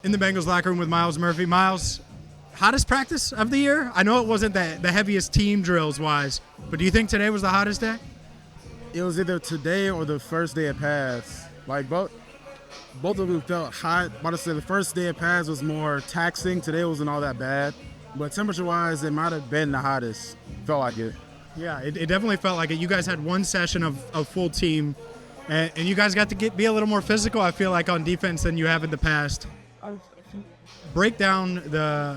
In the Bengals locker room with Myles Murphy. Myles, hottest practice of the year? I know it wasn't the heaviest team drills wise, but do you think today was the hottest day? It was either today or the first day of pads. Like both of them felt hot. About to say the first day of pads was more taxing. Today wasn't all that bad, but temperature-wise, it might have been the hottest. Felt like it. Yeah, it definitely felt like it. You guys had one session of full team, and you guys got to be a little more physical, I feel like, on defense than you have in the past. Break down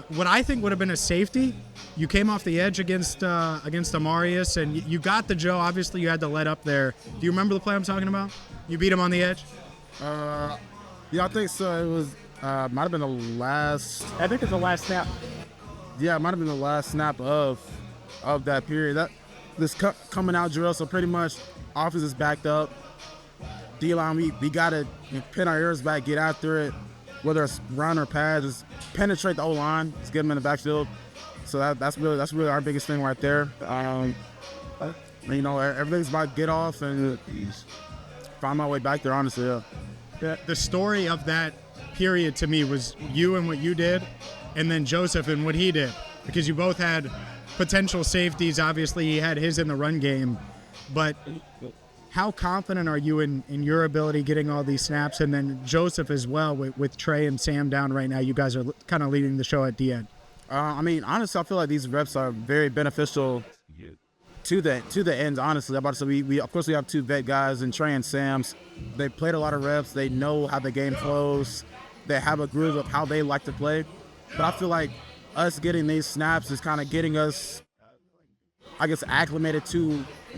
what I think would have been a safety. You came off the edge against Amarius, and you got the Joe. Obviously, you had to let up there. Do you remember the play I'm talking about? You beat him on the edge? Yeah, I think so. It was might have been the last. I think it's the last snap. Yeah, it might have been the last snap of that period. This coming out drill, so pretty much offense is backed up. D-line, we got to pin our ears back, get after it. Whether it's run or pass, just penetrate the O-line, just get them in the backfield. So that's really our biggest thing right there. Everything's about get off and find my way back there, honestly. Yeah. The story of that period to me was you and what you did, and then Joseph and what he did, because you both had potential safeties. Obviously, he had his in the run game, but how confident are you in your ability getting all these snaps? And then Joseph as well with Trey and Sam down right now. You guys are kind of leading the show at the end. Honestly, I feel like these reps are very beneficial to the ends, honestly. I'm about to say we of course we have two vet guys in Trey and Sam's. They played a lot of reps. They know how the game flows. They have a groove of how they like to play. But I feel like us getting these snaps is kind of getting us, I guess,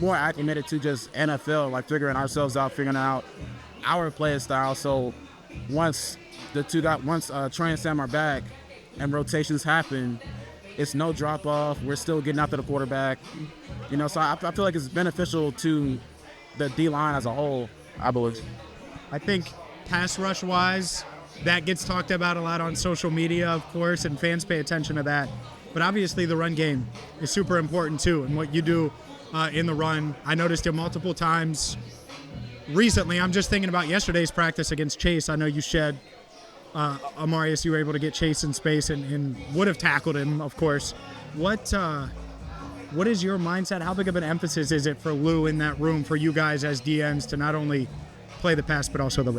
more acclimated to just NFL, like figuring ourselves out, figuring out our play style. So once Trey and Sam are back and rotations happen, it's no drop off. We're still getting after the quarterback. So I feel like it's beneficial to the D-line as a whole, I believe. I think pass rush wise, that gets talked about a lot on social media, of course, and fans pay attention to that. But obviously the run game is super important too, and what you do in the run. I noticed it multiple times recently. I'm just thinking about yesterday's practice against Chase. I know you shed Amarius. You were able to get Chase in space and would have tackled him, of course. What is your mindset? How big of an emphasis is it for Lou in that room for you guys as DMs to not only play the pass but also the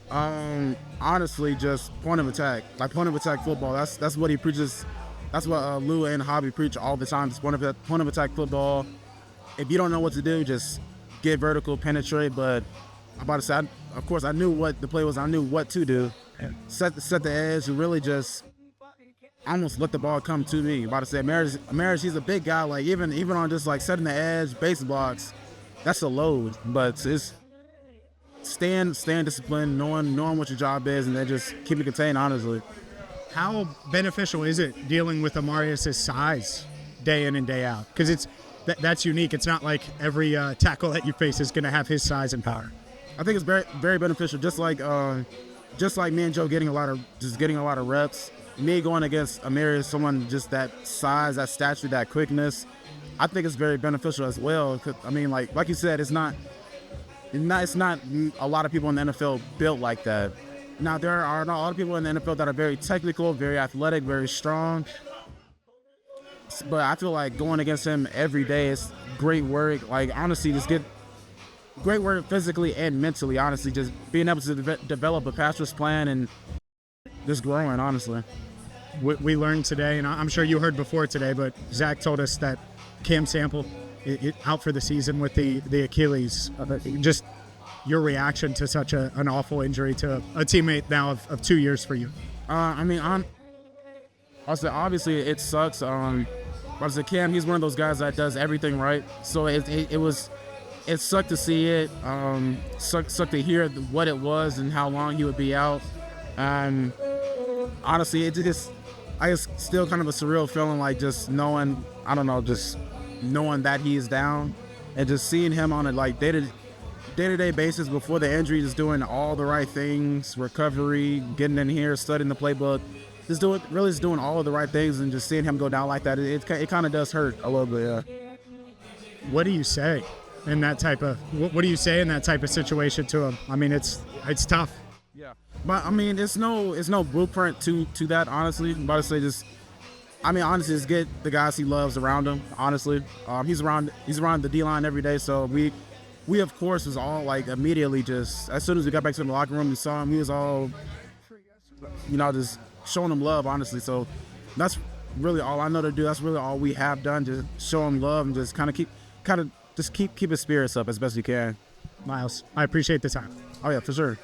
run? Honestly, just point of attack, like point of attack football. That's what he preaches. That's what Lou and Hobby preach all the time. Just point of attack football. If you don't know what to do, just get vertical, penetrate. But I'm about to say, of course, I knew what the play was. I knew what to do. Set the edge and really just almost let the ball come to me. I'm about to say, Amarius, he's a big guy. Like even on just like setting the edge, base blocks, that's a load. But it's staying disciplined, knowing what your job is, and then just keep it contained, honestly. How beneficial is it dealing with Amarius' size day in and day out? Because that's unique. It's not like every tackle that you face is going to have his size and power. I think it's very, very beneficial. Just like me and Joe getting a lot of reps. Me going against Amarius, someone just that size, that stature, that quickness. I think it's very beneficial as well. I mean, like you said, it's not a lot of people in the NFL built like that. Now, there are a lot of people in the NFL that are very technical, very athletic, very strong. But I feel like going against him every day is great work. Like, honestly, just get great work physically and mentally, honestly. Just being able to develop a pass rush plan and just growing, honestly. We learned today, and I'm sure you heard before today, but Zach told us that Cam Sample out for the season with the Achilles. Just your reaction to such an awful injury to a teammate now of 2 years for you. Obviously it sucks. But Cam, he's one of those guys that does everything right. So it sucked to see it. Sucked to hear what it was and how long he would be out. Honestly, I guess still kind of a surreal feeling, like just knowing, just knowing that he is down and just seeing him on a like day-to-day basis before the injury, just doing all the right things, recovery, getting in here, studying the playbook, just doing all of the right things, and just seeing him go down like that, it kind of does hurt a little bit, yeah. What do you say in that type of situation to him? I mean, it's tough. Yeah. But I mean, it's no blueprint to that. Honestly, I'm about to say honestly, just get the guys he loves around him. Honestly, he's around the D line every day, so we of course was all like immediately just as soon as we got back to the locker room, we saw him. He was all, just showing him love. Honestly, so that's really all I know to do. That's really all we have done, just show him love and just keep his spirits up as best we can. Myles, I appreciate the time. Oh yeah, for sure.